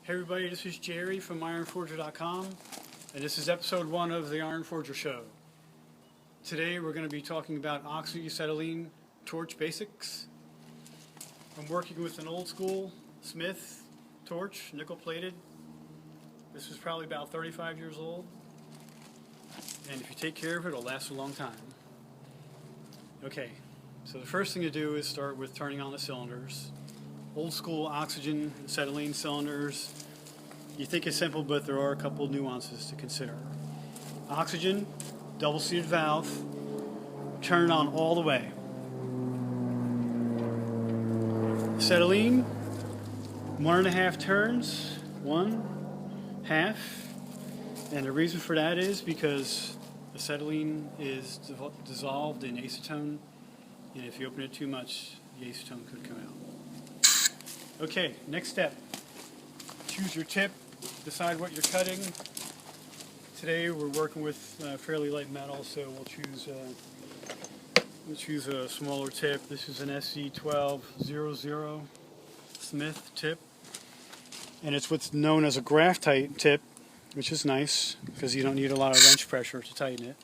Hey everybody, this is Jerry from ironforger.com, and this is episode 1 of the Iron Forger Show. Today we're going to be talking about Oxy Acetylene torch basics. I'm working with an old school Smith torch, nickel plated. This is probably about 35 years old, and if you take care of it, it'll last a long time. Okay, so the first thing to do is start with turning on the cylinders. Old school oxygen acetylene cylinders. You think it's simple, but there are a couple nuances to consider. Oxygen, double seated valve, turn it on all the way. Acetylene, 1.5 turns, 1.5. And the reason for that is because acetylene is dissolved in acetone, and if you open it too much, the acetone could come out. Okay, next step. Choose your tip, decide what you're cutting. Today we're working with fairly light metal, so we'll choose a smaller tip. This is an SC1200 Smith tip, and it's what's known as a graphite tip, which is nice because you don't need a lot of wrench pressure to tighten it.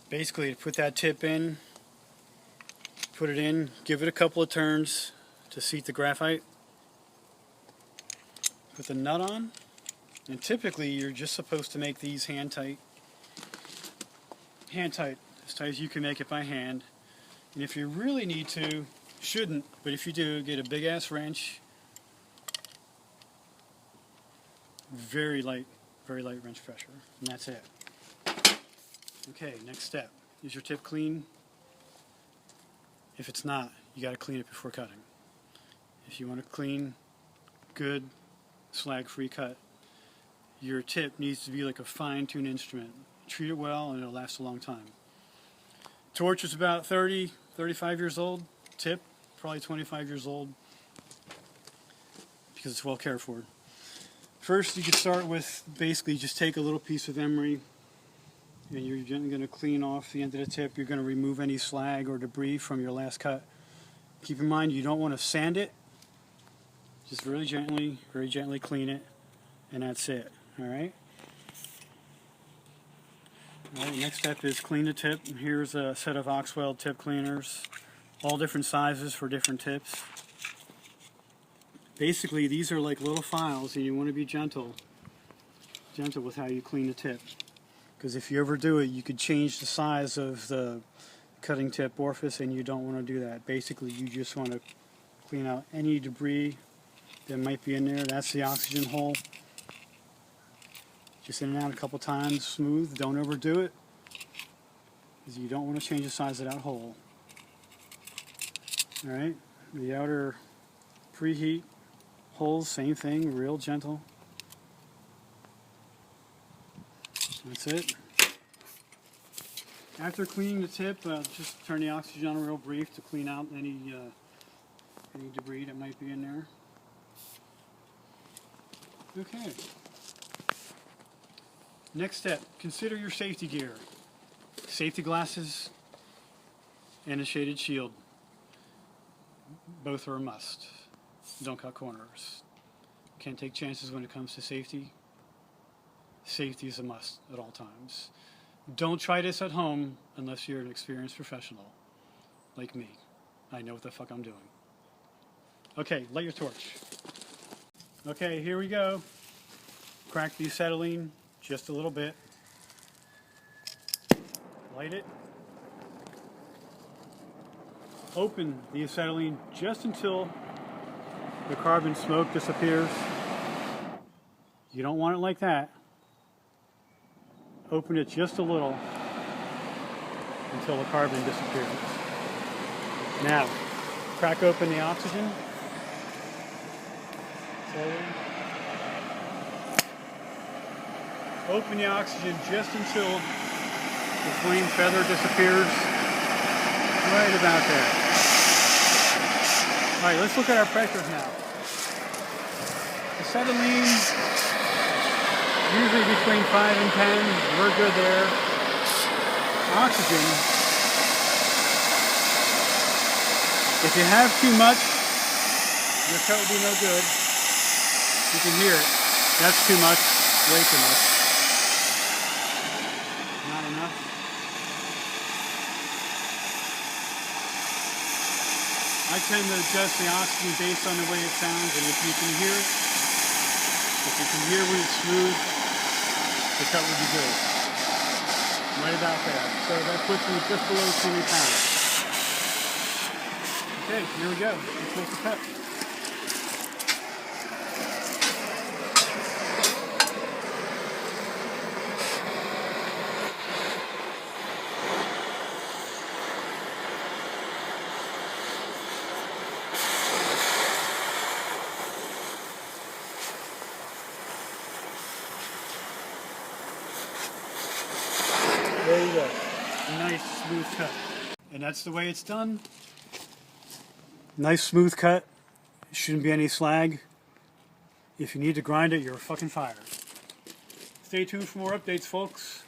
Basically, to put that tip in, put it in, give it a couple of turns to seat the graphite. Put the nut on, and typically you're just supposed to make these hand tight, as tight as you can make it by hand. And if you really need to, shouldn't, but if you do, get a big ass wrench. Very light wrench pressure, and that's it. Okay, next step. Is your tip clean? If it's not, you got to clean it before cutting. If you want a clean, good, slag-free cut, your tip needs to be like a fine-tuned instrument. Treat it well and it'll last a long time. Torch is about 35 years old. Tip, probably 25 years old, because it's well cared for. First, you can start with basically just take a little piece of emery, and you're gently going to clean off the end of the tip. You're going to remove any slag or debris from your last cut. Keep in mind you don't want to sand it. Just very gently clean it, and that's it. Alright? Alright, next step is clean the tip. Here's a set of Oxwell tip cleaners, all different sizes for different tips. Basically, these are like little files, and you want to be gentle with how you clean the tip. Because if you overdo it, you could change the size of the cutting tip orifice, and you don't want to do that. Basically, you just want to clean out any debris that might be in there. That's the oxygen hole. Just in and out a couple times, smooth. Don't overdo it, because you don't want to change the size of that hole. Alright, the outer preheat holes, same thing, real gentle. That's it. After cleaning the tip, just turn the oxygen on real brief to clean out any debris that might be in there. Okay. Next step, consider your safety gear. Safety glasses and a shaded shield. Both are a must. Don't cut corners. Can't take chances when it comes to safety. Safety is a must at all times. Don't try this at home unless you're an experienced professional like me. I know what the fuck I'm doing. Okay, light your torch. Okay, here we go. Crack the acetylene just a little bit. Light it. Open the acetylene just until the carbon smoke disappears. You don't want it like that. Open it just a little until the carbon disappears. Now, crack open the oxygen. Slowly. Open the oxygen just until the flame feather disappears. Right about there. Alright, let's look at our pressures now. Acetylene, usually between 5 and 10. We're good there. Oxygen, if you have too much, your cut will be no good. You can hear it. That's too much. Way too much. Not enough. I tend to adjust the oxygen based on the way it sounds, and if you can hear it, when it's smooth, the cut will be good. Right about there. So that puts me just below 20 pounds. Okay, here we go. Let's make the cut. There you go. A nice smooth cut. And that's the way it's done. Nice smooth cut. Shouldn't be any slag. If you need to grind it, you're a fucking fire. Stay tuned for more updates, folks.